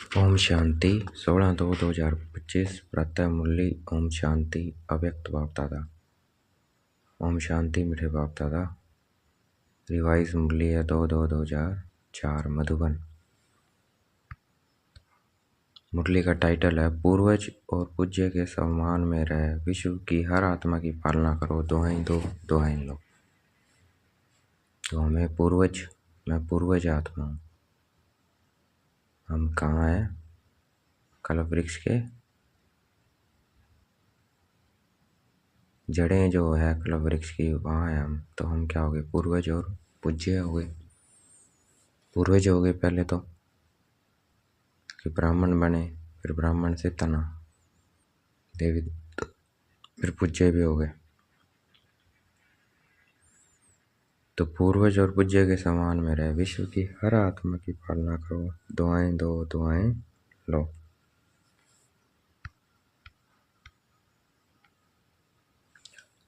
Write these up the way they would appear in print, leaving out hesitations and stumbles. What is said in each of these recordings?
ओम शांति 16/2/2025 प्रातः मुरली। ओम शांति अव्यक्त बाप दादा। ओम शांति मीठे बाप दादा। रिवाइज मुरली है 2/2/2004 मधुबन। मुरली का टाइटल है पूर्वज और पूज्य के सम्मान में रह विश्व की हर आत्मा की पालना करो। दुहाई दो दुहाई लो। तो मैं पूर्वज आत्मा हूँ। हम कहाँ हैं? कल्प वृक्ष के जड़ें जो है कल्प वृक्ष की, वहाँ है हम। तो हम क्या हो गए? पूर्वज और पूज्य हो गए। पूर्वज हो गए पहले तो कि ब्राह्मण बने, फिर ब्राह्मण से तना देवी, फिर पूज्य भी हो गए। तो पूर्वज और पूज्य के समान में रहे विश्व की हर आत्मा की पालना करो। दुआएं दो दुआएं लो।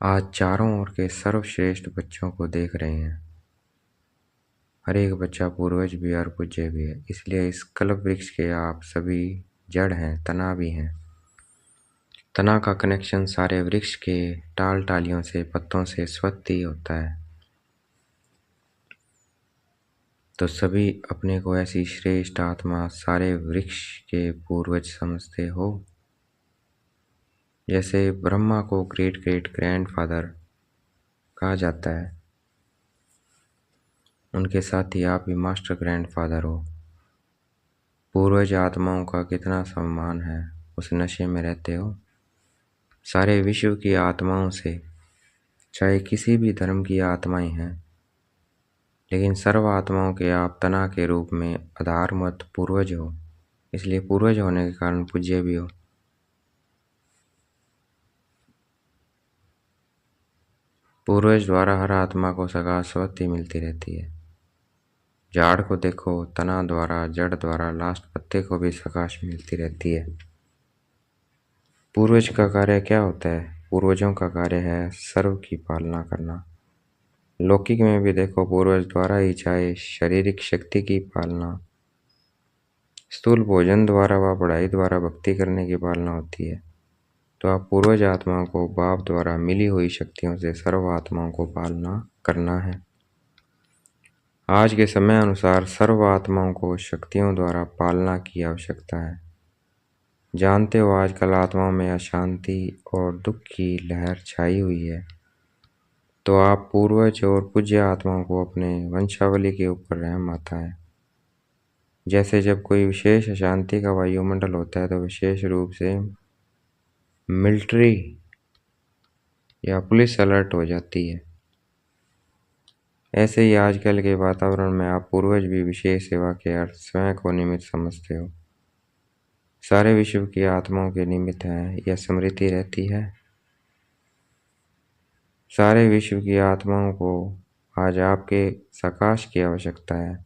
आज चारों ओर के सर्वश्रेष्ठ बच्चों को देख रहे हैं। हर एक बच्चा पूर्वज भी और पूज्य भी है। इसलिए इस कल्प वृक्ष के आप सभी जड़ हैं, तना भी हैं। तना का कनेक्शन सारे वृक्ष के टाल टालियों से, पत्तों से स्वतः ही होता है। तो सभी अपने को ऐसी श्रेष्ठ आत्मा, सारे वृक्ष के पूर्वज समझते हो। जैसे ब्रह्मा को ग्रेट ग्रेट ग्रैंडफादर कहा जाता है, उनके साथ ही आप भी मास्टर ग्रैंडफादर हो। पूर्वज आत्माओं का कितना सम्मान है, उस नशे में रहते हो। सारे विश्व की आत्माओं से, चाहे किसी भी धर्म की आत्माएं हैं, लेकिन सर्व आत्माओं के आप तना के रूप में आधार मत पूर्वज हो। इसलिए पूर्वज होने के कारण पूज्य भी हो। पूर्वज द्वारा हर आत्मा को सगास्वती मिलती रहती है। झाड़ को देखो, तना द्वारा, जड़ द्वारा, लास्ट पत्ते को भी सकाश मिलती रहती है। पूर्वज का कार्य क्या होता है? पूर्वजों का कार्य है सर्व की पालना करना। लौकिक में भी देखो, पूर्वज द्वारा ही चाहे शारीरिक शक्ति की पालना, स्थूल भोजन द्वारा व पढ़ाई द्वारा भक्ति करने की पालना होती है। तो आप पूर्वज आत्माओं को बाप द्वारा मिली हुई शक्तियों से सर्व आत्माओं को पालना करना है। आज के समय अनुसार सर्व आत्माओं को शक्तियों द्वारा पालना की आवश्यकता है। जानते हो आजकल आत्माओं में अशांति और दुख की लहर छाई हुई है। तो आप पूर्वज और पूज्य आत्माओं को अपने वंशावली के ऊपर रहम आता है। जैसे जब कोई विशेष अशांति का वायुमंडल होता है तो विशेष रूप से मिलिट्री या पुलिस अलर्ट हो जाती है। ऐसे ही आजकल के वातावरण में आप पूर्वज भी विशेष सेवा के अर्थ स्वयं को निमित्त समझते हो। सारे विश्व की आत्माओं के निमित्त है, यह स्मृति रहती है। सारे विश्व की आत्माओं को आज आपके सकाश की आवश्यकता है।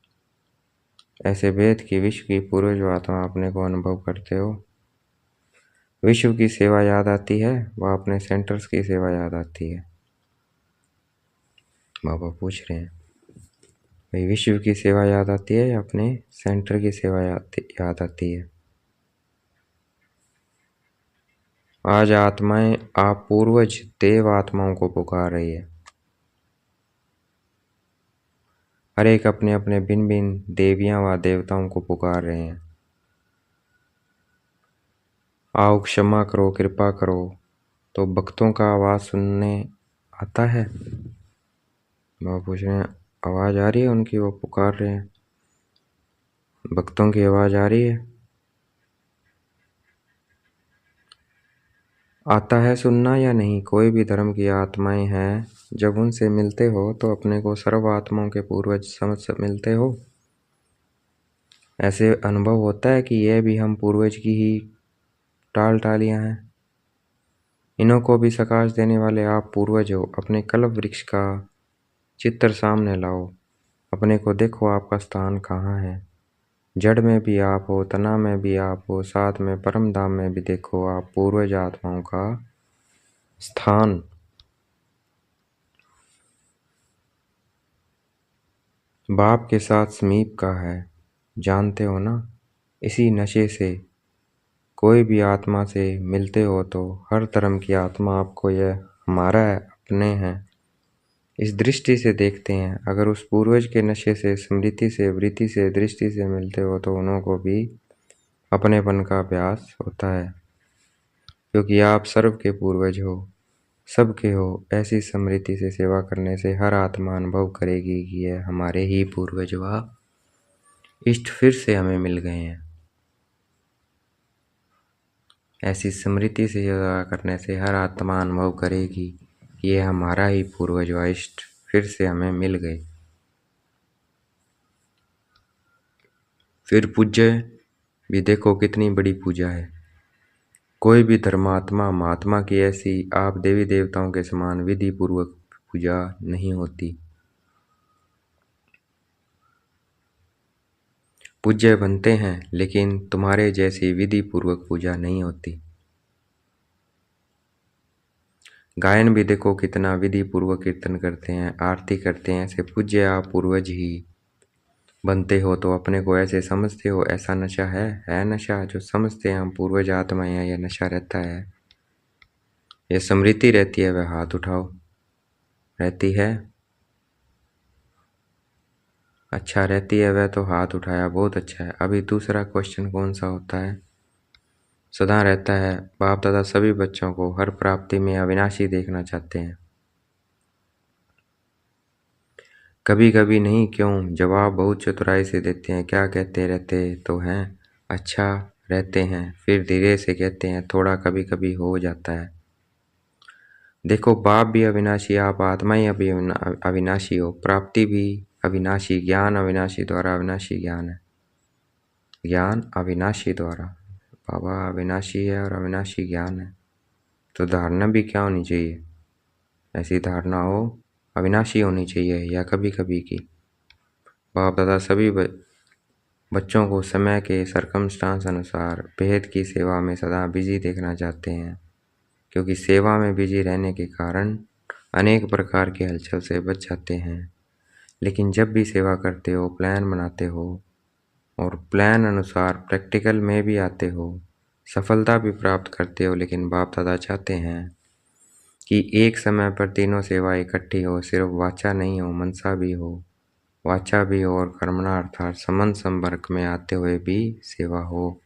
ऐसे वेद की विश्व की पूर्वज आत्मा अपने को अनुभव करते हो। विश्व की सेवा याद आती है, वह अपने सेंटर्स की सेवा याद आती है। बाबा पूछ रहे हैं, भाई विश्व की सेवा याद आती है या अपने सेंटर की सेवा याद आती है? आज आत्माएं आप पूर्वज देव आत्माओं को पुकार रही है। हर एक अपने अपने भिन्न भिन्न देवियां व देवताओं को पुकार रहे हैं। आओ क्षमा करो, कृपा करो। तो भक्तों का आवाज सुनने आता है। बाबा पूछ रहे हैं, आवाज आ रही है उनकी? वो पुकार रहे हैं, भक्तों की आवाज आ रही है? आता है सुनना या नहीं? कोई भी धर्म की आत्माएं हैं, जब उनसे मिलते हो तो अपने को सर्व आत्माओं के पूर्वज समझ मिलते हो। ऐसे अनुभव होता है कि यह भी हम पूर्वज की ही टाल टालियां हैं। इन्हों को भी सकाश देने वाले आप पूर्वज हो। अपने कल्प वृक्ष का चित्र सामने लाओ, अपने को देखो आपका स्थान कहाँ है। जड़ में भी आप हो, तना में भी आप हो, साथ में परम धाम में भी देखो आप पूर्वज आत्माओं का स्थान। बाप के साथ समीप का है, जानते हो ना? इसी नशे से कोई भी आत्मा से मिलते हो तो हर धर्म की आत्मा आपको यह हमारा है, अपने हैं, इस दृष्टि से देखते हैं। अगर उस पूर्वज के नशे से, स्मृति से, वृत्ति से, दृष्टि से मिलते हो तो उनको भी अपनेपन का अभ्यास होता है, क्योंकि आप सर्व के पूर्वज हो, सबके हो। ऐसी स्मृति से सेवा करने से हर आत्मा अनुभव करेगी कि यह हमारे ही पूर्वज व इष्ट फिर से हमें मिल गए हैं। ऐसी स्मृति से सेवा करने से हर आत्मा अनुभव करेगी कि यह हमारा ही पूर्वज व इष्ट फिर से हमें मिल गए। फिर पूज्य भी देखो कितनी बड़ी पूजा है। कोई भी धर्मात्मा महात्मा की ऐसी आप देवी देवताओं के समान विधि पूर्वक पूजा नहीं होती। पूज्य बनते हैं लेकिन तुम्हारे जैसी विधि पूर्वक पूजा नहीं होती। गायन भी देखो कितना विधि पूर्वक कीर्तन करते हैं, आरती करते हैं। ऐसे पूज्य आप पूर्वज ही बनते हो तो अपने को ऐसे समझते हो। ऐसा नशा है नशा जो समझते हैं हम पूर्वज आत्मा है, यह नशा रहता है, यह स्मृति रहती है। वह हाथ उठाओ। रहती है? अच्छा, रहती है वह तो हाथ उठाया, बहुत अच्छा है। अभी दूसरा क्वेश्चन कौन सा होता है? सदा रहता है। बाप दादा सभी बच्चों को हर प्राप्ति में अविनाशी देखना चाहते हैं। कभी कभी नहीं, क्यों? जवाब बहुत चतुराई से देते हैं। क्या कहते रहते तो हैं? अच्छा रहते हैं। फिर धीरे से कहते हैं थोड़ा कभी कभी हो जाता है। देखो, बाप भी अविनाशी, आप आत्मा ही अभी अविनाशी हो। प्राप्ति भी अविनाशी, ज्ञान अविनाशी द्वारा अविनाशी ज्ञान है। ज्ञान अविनाशी द्वारा, बाबा अविनाशी है और अविनाशी ज्ञान है। तो धारणा भी क्या होनी चाहिए? ऐसी धारणा हो अविनाशी होनी चाहिए या कभी कभी की। बाप दादा सभी बच्चों को समय के सरकमस्टांस अनुसार भेद की सेवा में सदा बिजी देखना चाहते हैं, क्योंकि सेवा में बिजी रहने के कारण अनेक प्रकार के हलचल से बच जाते हैं। लेकिन जब भी सेवा करते हो, प्लान बनाते हो और प्लान अनुसार प्रैक्टिकल में भी आते हो, सफलता भी प्राप्त करते हो। लेकिन बाप दादा चाहते हैं कि एक समय पर तीनों सेवा इकट्ठी हो, सिर्फ वाचा नहीं हो, मनसा भी हो, वाचा भी हो और कर्मणा अर्थात संबंध संपर्क में आते हुए भी सेवा हो।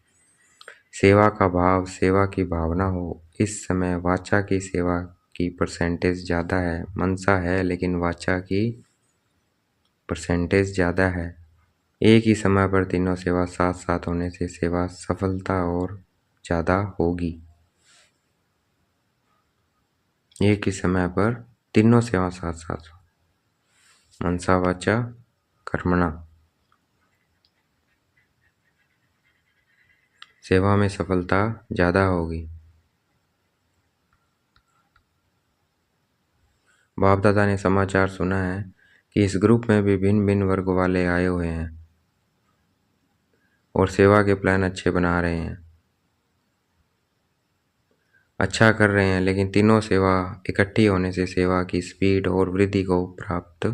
सेवा का भाव, सेवा की भावना हो। इस समय वाचा की सेवा की परसेंटेज ज़्यादा है, मनसा है लेकिन वाचा की परसेंटेज ज़्यादा है। एक ही समय पर तीनों सेवा साथ साथ होने से सेवा सफलता और ज़्यादा होगी। एक ही समय पर तीनों सेवा साथ साथ हो, मनसा वाचा कर्मणा, सेवा में सफलता ज़्यादा होगी। बाप दादा ने समाचार सुना है कि इस ग्रुप में भी भिन्न भिन्न वर्ग वाले आए हुए हैं और सेवा के प्लान अच्छे बना रहे हैं, अच्छा कर रहे हैं। लेकिन तीनों सेवा इकट्ठी होने से सेवा की स्पीड और वृद्धि को प्राप्त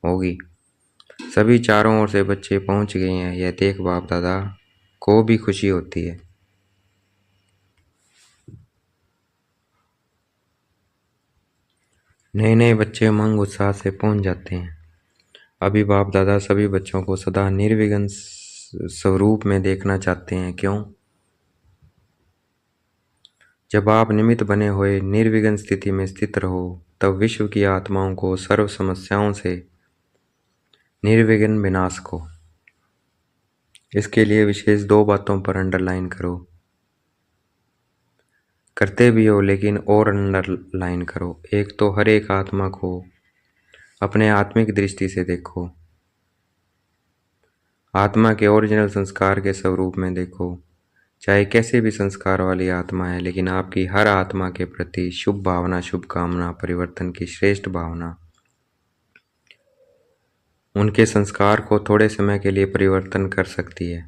होगी। सभी चारों ओर से बच्चे पहुंच गए हैं, यह देख बाप दादा को भी खुशी होती है। नए नए बच्चे उमंग उत्साह से पहुंच जाते हैं। अभी बाप दादा सभी बच्चों को सदा निर्विघ्न स्वरूप में देखना चाहते हैं। क्यों? जब आप निमित्त बने हुए निर्विघ्न स्थिति में स्थित रहो, तब विश्व की आत्माओं को सर्व समस्याओं से निर्विघ्न विनाश को। इसके लिए विशेष दो बातों पर अंडरलाइन करो। करते भी हो लेकिन और अंडरलाइन करो। एक तो हर एक आत्मा को अपने आत्मिक दृष्टि से देखो, आत्मा के ओरिजिनल संस्कार के स्वरूप में देखो। चाहे कैसे भी संस्कार वाली आत्मा है, लेकिन आपकी हर आत्मा के प्रति शुभ भावना, शुभकामना, परिवर्तन की श्रेष्ठ भावना उनके संस्कार को थोड़े समय के लिए परिवर्तन कर सकती है।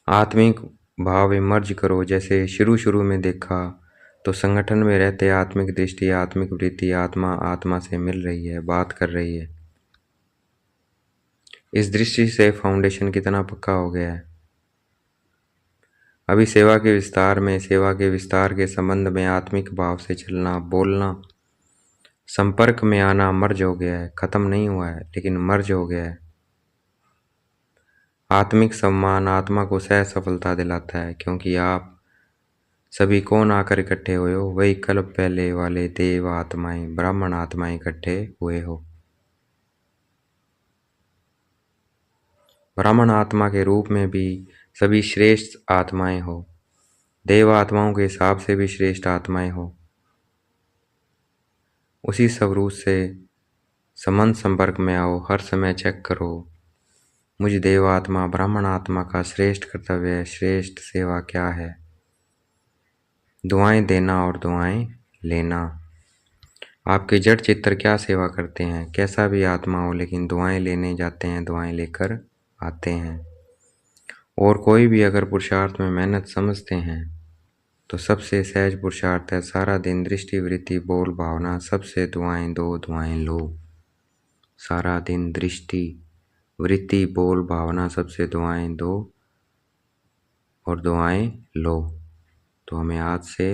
आत्मिक भाव इमर्ज करो। जैसे शुरू में देखा तो संगठन में रहते आत्मिक दृष्टि, आत्मिक वृत्ति, आत्मा आत्मा से मिल रही है, बात कर रही है। इस दृष्टि से फाउंडेशन कितना पक्का हो गया है। अभी सेवा के विस्तार के संबंध में आत्मिक भाव से चलना, बोलना, संपर्क में आना मर्ज हो गया है, खत्म नहीं हुआ है लेकिन मर्ज हो गया है। आत्मिक सम्मान आत्मा को सह सफलता दिलाता है, क्योंकि आप सभी कौन आकर इकट्ठे हुए हो? वही कल्प पहले वाले देव आत्माएं, ब्राह्मण आत्माएं इकट्ठे हुए हो। ब्राह्मण आत्मा के रूप में भी सभी श्रेष्ठ आत्माएं हो, देव आत्माओं के हिसाब से भी श्रेष्ठ आत्माएं हो। उसी स्वरूप से संबंध संपर्क में आओ, हर समय चेक करो मुझ देव आत्मा ब्राह्मण आत्मा का श्रेष्ठ कर्तव्य, श्रेष्ठ सेवा क्या है। दुआएं देना और दुआएं लेना। आपके जड़ चित्तर क्या सेवा करते हैं, कैसा भी आत्मा हो, लेकिन दुआएं लेने जाते हैं, दुआएं लेकर आते हैं। और कोई भी अगर पुरुषार्थ में मेहनत समझते हैं तो सबसे सहज पुरुषार्थ है सारा दिन दृष्टि वृत्ति बोल भावना सबसे दुआएं दो, दुआएं लो। सारा दिन दृष्टि वृत्ति बोल भावना सबसे दुआएं दो और दुआएं लो। तो हमें आज से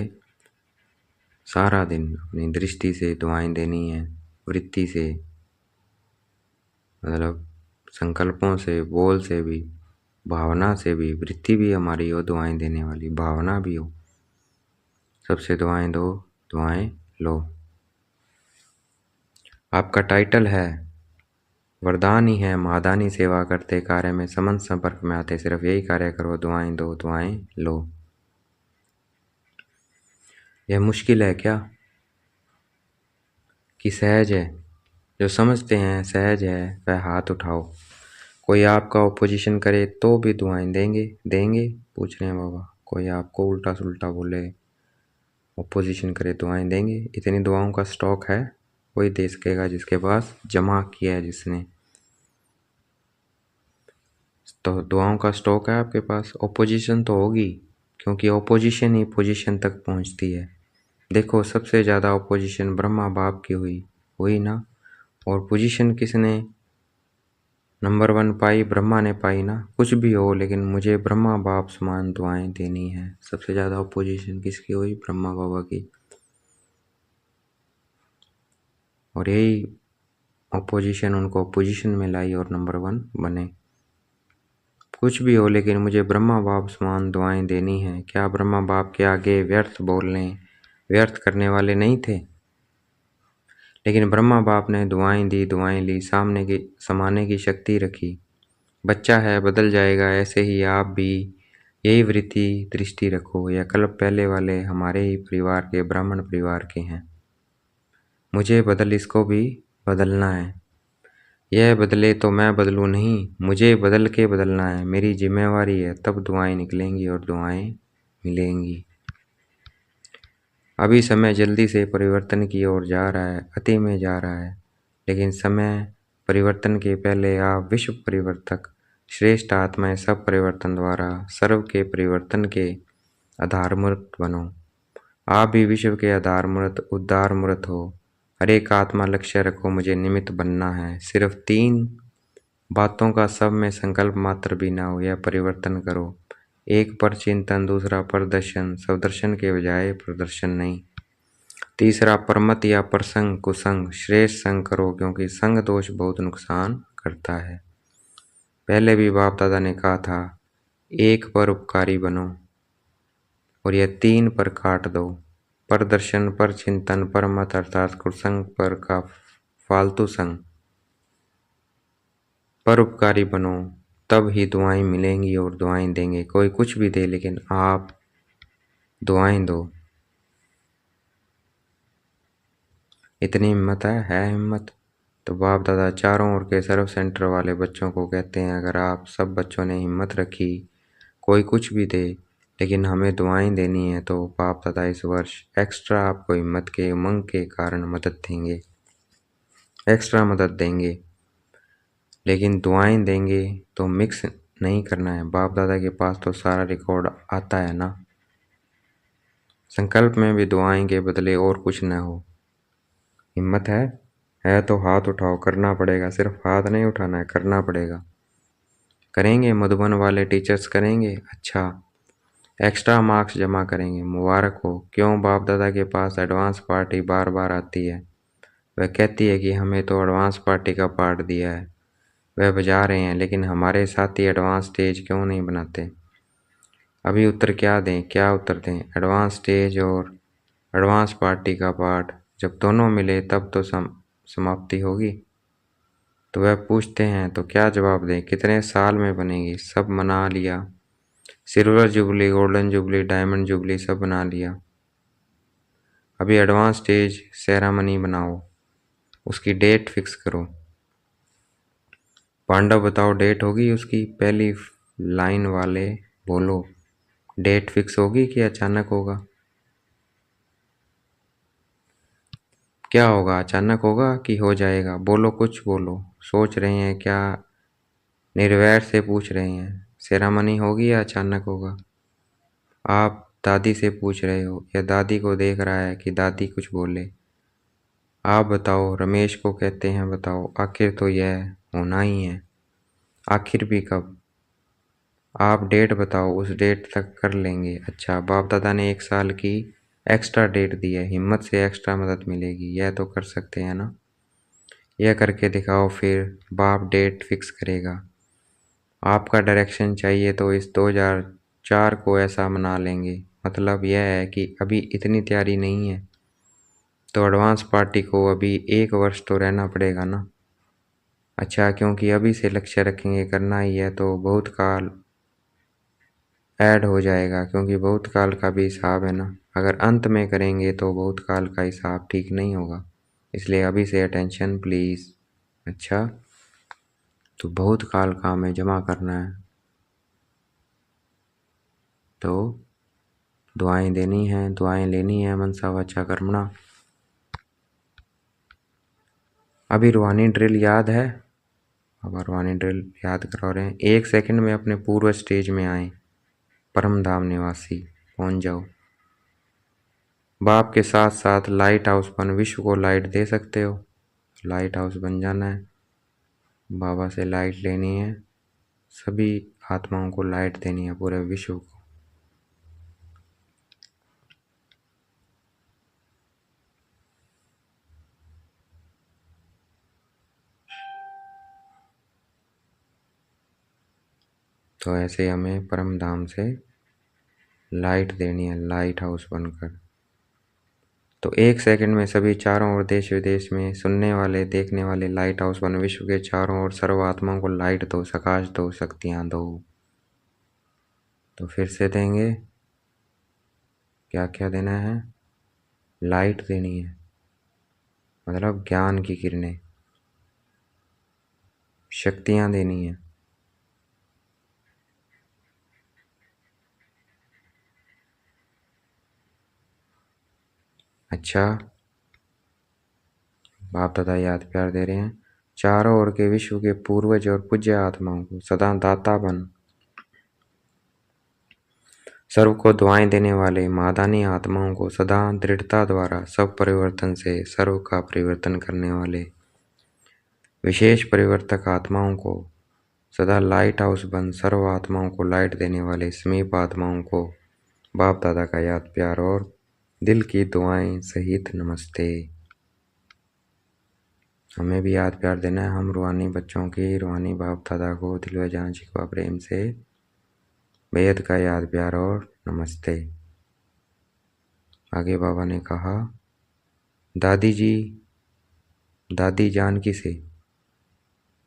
सारा दिन अपनी दृष्टि से दुआएं देनी है, वृत्ति से मतलब संकल्पों से, बोल से भी, भावना से भी। वृत्ति भी हमारी हो दुआएं देने वाली, भावना भी हो, सबसे दुआएं दो, दुआएं लो। आपका टाइटल है वरदान ही है, मादानी सेवा करते कार्य में संबंध संपर्क में आते, सिर्फ यही कार्य करो, दुआएं दो, दुआएं लो। यह मुश्किल है क्या कि सहज है? जो समझते हैं सहज है वह हाथ उठाओ। कोई आपका ओपोजिशन करे तो भी दुआएं देंगे? देंगे? पूछ रहे हैं बाबा। कोई आपको उल्टा सुल्टा बोले, ओपोजिशन करे, दुआएं देंगे? इतनी दुआओं का स्टॉक है, वही दे सकेगा जिसके पास जमा किया है जिसने। तो दुआओं का स्टॉक है आपके पास। ओपोजिशन तो होगी, क्योंकि ओपोजिशन ही पोजीशन तक पहुंचती है। देखो सबसे ज़्यादा ओपोजिशन ब्रह्मा बाप की हुई ना। और पोजीशन किसने नंबर 1 पाई? ब्रह्मा ने पाई ना। कुछ भी हो, लेकिन मुझे ब्रह्मा बाप समान दुआएं देनी है। सबसे ज़्यादा ओपोजिशन किसकी हुई? ब्रह्मा बाबा की। और यही ओपोजिशन उनको पोजीशन में लाई और नंबर 1 बने। कुछ भी हो, लेकिन मुझे ब्रह्मा बाप समान दुआएं देनी है। क्या ब्रह्मा बाप के आगे व्यर्थ बोलने, व्यर्थ करने वाले नहीं थे? लेकिन ब्रह्मा बाप ने दुआएं दी, दुआएं ली, सामने की समाने की शक्ति रखी। बच्चा है, बदल जाएगा, ऐसे ही आप भी यही वृत्ति दृष्टि रखो। यह कल्प पहले वाले हमारे ही परिवार के, ब्राह्मण परिवार के हैं। मुझे बदल, इसको भी बदलना है। यह बदले तो मैं बदलूं नहीं, मुझे बदल के बदलना है, मेरी जिम्मेवारी है। तब दुआएं निकलेंगी और दुआएं मिलेंगी। अभी समय जल्दी से परिवर्तन की ओर जा रहा है, अति में जा रहा है, लेकिन समय परिवर्तन के पहले आप विश्व परिवर्तक, श्रेष्ठ आत्माएं सब परिवर्तन द्वारा सर्व के परिवर्तन के आधारमूर्त बनो। आप भी विश्व के आधारमूर्त, उद्धार मूर्त हो। हर एक आत्मा लक्ष्य रखो, मुझे निमित्त बनना है। सिर्फ 3 बातों का सब में संकल्प मात्र भी ना हो, यह परिवर्तन करो। एक पर चिंतन, दूसरा प्रदर्शन, स्वदर्शन के बजाय प्रदर्शन नहीं। तीसरा परमत या प्रसंग कुसंग, श्रेष्ठ संग करो, क्योंकि संग दोष बहुत नुकसान करता है। पहले भी बाप दादा ने कहा था, एक पर उपकारी बनो, और यह 3 पर काट दो। प्रदर्शन, पर चिंतन, परमत अर्थात कुसंग पर का फालतू संग। परोपकारी बनो, तब ही दुआएं मिलेंगी और दुआएं देंगे। कोई कुछ भी दे, लेकिन आप दुआएं दो। इतनी हिम्मत है हिम्मत? तो बाप दादा चारों ओर के सर्व सेंटर वाले बच्चों को कहते हैं, अगर आप सब बच्चों ने हिम्मत रखी, कोई कुछ भी दे, लेकिन हमें दुआएं देनी है, तो बाप दादा इस वर्ष एक्स्ट्रा आपको हिम्मत के उमंग के कारण मदद देंगे, एक्स्ट्रा मदद देंगे। लेकिन दुआएं देंगे तो मिक्स नहीं करना है। बाप दादा के पास तो सारा रिकॉर्ड आता है ना। संकल्प में भी दुआएं के बदले और कुछ न हो। हिम्मत है तो हाथ उठाओ, करना पड़ेगा। सिर्फ हाथ नहीं उठाना है, करना पड़ेगा। करेंगे, मधुबन वाले टीचर्स करेंगे। अच्छा, एक्स्ट्रा मार्क्स जमा करेंगे, मुबारक हो। क्यों? बाप दादा के पास एडवांस पार्टी बार बार आती है। वह कहती है कि हमें तो एडवांस पार्टी का पार्ट दिया है। वह बजा रहे हैं, लेकिन हमारे साथी एडवांस स्टेज क्यों नहीं बनाते? अभी उत्तर क्या दें, क्या उत्तर दें? एडवांस स्टेज और एडवांस पार्टी का पार्ट जब दोनों मिले तब तो समाप्ति होगी। तो वह पूछते हैं, तो क्या जवाब दें? कितने साल में बनेगी? सब मना लिया, silver jubilee, golden jubilee, diamond jubilee सब बना लिया। अभी एडवांस स्टेज सेरेमनी बनाओ, उसकी डेट फिक्स करो। पांडव बताओ, डेट होगी उसकी? पहली लाइन वाले बोलो, डेट फिक्स होगी कि अचानक होगा? क्या होगा, अचानक होगा कि हो जाएगा? बोलो, कुछ बोलो। सोच रहे हैं क्या? निर्वैर से पूछ रहे हैं, सेरेमनी होगी या अचानक होगा? आप दादी से पूछ रहे हो या दादी को देख रहा है कि दादी कुछ बोले? आप बताओ, रमेश को कहते हैं, बताओ आखिर तो यह होना ही है। आखिर भी कब? आप डेट बताओ, उस डेट तक कर लेंगे। अच्छा, बाप दादा ने 1 साल की एक्स्ट्रा डेट दी है, हिम्मत से एक्स्ट्रा मदद मिलेगी, यह तो कर सकते हैं ना? यह करके दिखाओ, फिर बाप डेट फिक्स करेगा। आपका डायरेक्शन चाहिए तो इस 2004 को ऐसा मना लेंगे। मतलब यह है कि अभी इतनी तैयारी नहीं है तो एडवांस पार्टी को अभी 1 वर्ष तो रहना पड़ेगा ना। अच्छा, क्योंकि अभी से लक्ष्य रखेंगे करना ही है तो बहुत काल ऐड हो जाएगा, क्योंकि बहुत काल का भी हिसाब है ना। अगर अंत में करेंगे तो बहुत काल का हिसाब ठीक नहीं होगा, इसलिए अभी से अटेंशन प्लीज़। अच्छा, तो बहुत काल का हमें जमा करना है, तो दुआएं देनी हैं, दुआएं लेनी है, मनसा वाचा कर्मणा। अभी रूहानी ड्रिल याद है? अब रूहानी ड्रिल याद करा रहे हैं। 1 सेकंड में अपने पूर्व स्टेज में आए, परम धाम निवासी पहुंच जाओ। बाप के साथ साथ लाइट हाउस बन विश्व को लाइट दे सकते हो। लाइट हाउस बन जाना है, बाबा से लाइट लेनी है, सभी आत्माओं को लाइट देनी है, पूरे विश्व को। तो ऐसे हमें परम धाम से लाइट देनी है, लाइट हाउस बनकर। तो 1 सेकंड में सभी चारों ओर देश विदेश में सुनने वाले देखने वाले लाइट हाउस बन विश्व के चारों ओर सर्व आत्माओं को लाइट दो, प्रकाश दो, शक्तियाँ दो। तो फिर से देंगे, क्या क्या देना है? लाइट देनी है, मतलब ज्ञान की किरणें, शक्तियाँ देनी है। अच्छा, बाप दादा याद प्यार दे रहे हैं। चारों ओर के विश्व के पूर्वज और पूज्य आत्माओं को सदा दाता बन सर्व को दुआएं देने वाले मादानी आत्माओं को सदा दृढ़ता द्वारा सब परिवर्तन से सर्व का परिवर्तन करने वाले विशेष परिवर्तक आत्माओं को सदा लाइट हाउस बन सर्व आत्माओं को लाइट देने वाले समीप आत्माओं को बाप दादा का याद प्यार और दिल की दुआएं सहित नमस्ते। हमें भी याद प्यार देना है, हम रूहानी बच्चों की रूहानी बाप दादा को दिल व जान शिकवा प्रेम से बेहद का याद प्यार और नमस्ते। आगे बाबा ने कहा, दादी जी, दादी जानकी से।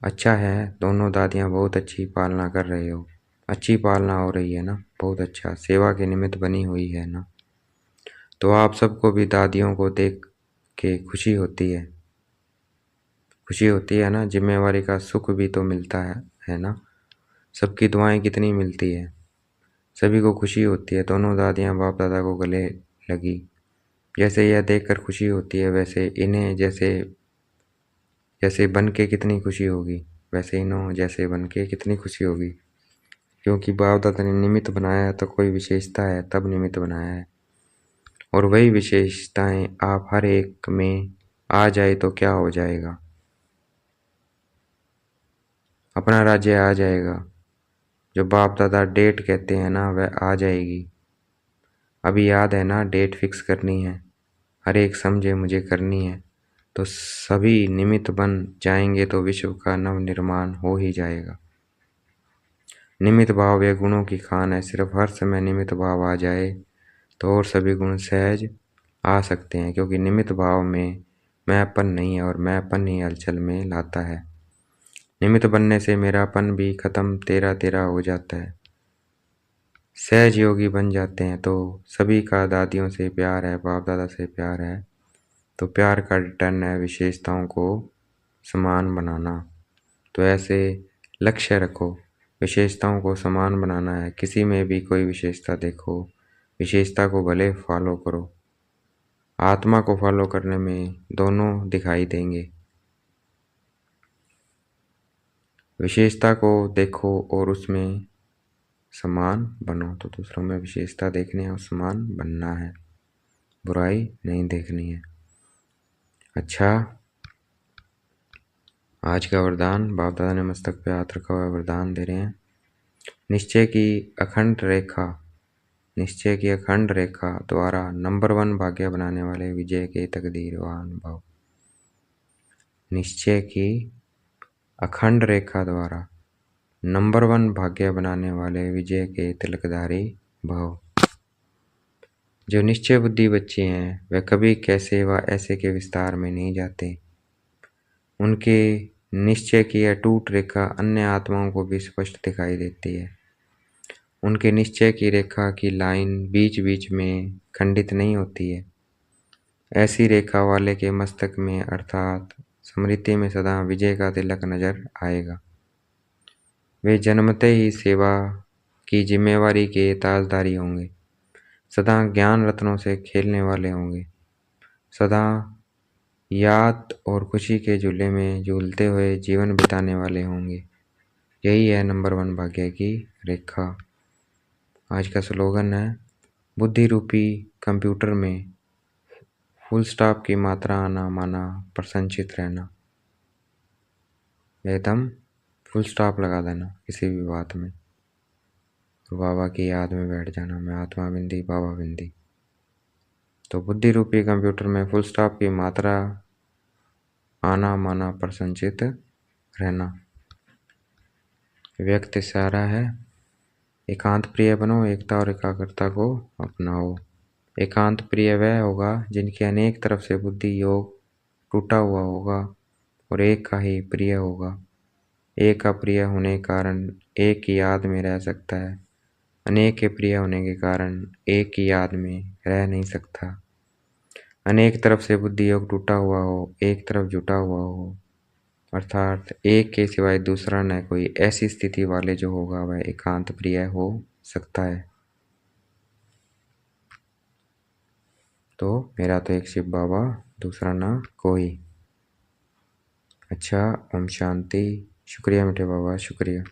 अच्छा है, दोनों दादियाँ बहुत अच्छी पालना कर रहे हो, अच्छी पालना हो रही है ना, बहुत अच्छा, सेवा के निमित्त बनी हुई है ना। तो आप सबको भी दादियों को देख के खुशी होती है, खुशी होती है ना। जिम्मेवारी का सुख भी तो मिलता है ना। सबकी दुआएं कितनी मिलती है, सभी को खुशी होती है। दोनों दादियाँ बाप दादा को गले लगी, जैसे यह देखकर खुशी होती है वैसे इन्हें जैसे जैसे बन के कितनी खुशी होगी, वैसे इन्हों जैसे बन के कितनी खुशी होगी। क्योंकि बाप दादा ने निमित्त बनाया है तो कोई विशेषता है तब निमित्त बनाया है, और वही विशेषताएं आप हर एक में आ जाए तो क्या हो जाएगा, अपना राज्य आ जाएगा। जो बाप दादा डेट कहते हैं ना, वह आ जाएगी। अभी याद है ना, डेट फिक्स करनी है, हर एक समझे मुझे करनी है। तो सभी निमित्त बन जाएंगे तो विश्व का नव निर्माण हो ही जाएगा। निमित्त भाव यह गुणों की खान है, सिर्फ हर समय निमित्त भाव आ जाए तो और सभी गुण सहज आ सकते हैं, क्योंकि निमित्त भाव में मैंपन नहीं है और मैंपन ही हलचल में लाता है। निमित्त बनने से मेरापन भी खत्म, तेरा तेरा हो जाता है। सहज योगी बन जाते हैं तो सभी का दादियों से प्यार है, बाप दादा से प्यार है। तो प्यार का रिटर्न है विशेषताओं को समान बनाना। तो ऐसे लक्ष्य रखो, विशेषताओं को समान बनाना है। किसी में भी कोई विशेषता देखो, विशेषता को भले फॉलो करो। आत्मा को फॉलो करने में दोनों दिखाई देंगे। विशेषता को देखो और उसमें समान बनो। तो दूसरों में विशेषता देखनी है और समान बनना है, बुराई नहीं देखनी है। अच्छा, आज का वरदान बाप दादा ने मस्तक पे हाथ रखा हुआ वरदान दे रहे हैं। निश्चय की अखंड रेखा, निश्चय की अखंड रेखा द्वारा नंबर 1 भाग्य बनाने वाले विजय के तकदीरवान भव। निश्चय की अखंड रेखा द्वारा नंबर 1 भाग्य बनाने वाले विजय के तिलकधारी भव। जो निश्चय बुद्धि बच्चे हैं वे कभी कैसे व ऐसे के विस्तार में नहीं जाते। उनके निश्चय की अटूट रेखा अन्य आत्माओं को भी स्पष्ट दिखाई देती है। उनके निश्चय की रेखा की लाइन बीच बीच में खंडित नहीं होती है। ऐसी रेखा वाले के मस्तक में अर्थात स्मृति में सदा विजय का तिलक नजर आएगा। वे जन्मते ही सेवा की जिम्मेवारी के ताजदारी होंगे, सदा ज्ञान रत्नों से खेलने वाले होंगे, सदा याद और खुशी के झूले में झूलते हुए जीवन बिताने वाले होंगे। यही है नंबर 1 भाग्य की रेखा। आज का स्लोगन है, बुद्धि रूपी कंप्यूटर में फुल स्टॉप की मात्रा आना माना प्रसन्नचित रहना। एकदम फुल स्टॉप लगा देना किसी भी बात में, बाबा की याद में बैठ जाना, मैं आत्मा बिंदी बाबा बिंदी। तो बुद्धि रूपी कंप्यूटर में फुल स्टॉप की मात्रा आना माना प्रसन्नचित रहना। व्यक्त इशारा है, एकांत प्रिय बनो, एकता और एकाग्रता को अपनाओ। एकांत प्रिय वह होगा जिनकी अनेक तरफ से बुद्धि योग टूटा हुआ होगा और एक का ही प्रिय होगा। एक का प्रिय होने के कारण एक की याद में रह सकता है, अनेक के प्रिय होने के कारण एक की याद में रह नहीं सकता। अनेक तरफ से बुद्धि योग टूटा हुआ हो, एक तरफ जुटा हुआ हो, अर्थात एक के सिवाय दूसरा न कोई, ऐसी स्थिति वाले जो होगा वह एकांत प्रिय हो सकता है। तो मेरा तो एक शिव बाबा, दूसरा ना कोई। अच्छा, ओम शांति। शुक्रिया मीठे बाबा, शुक्रिया।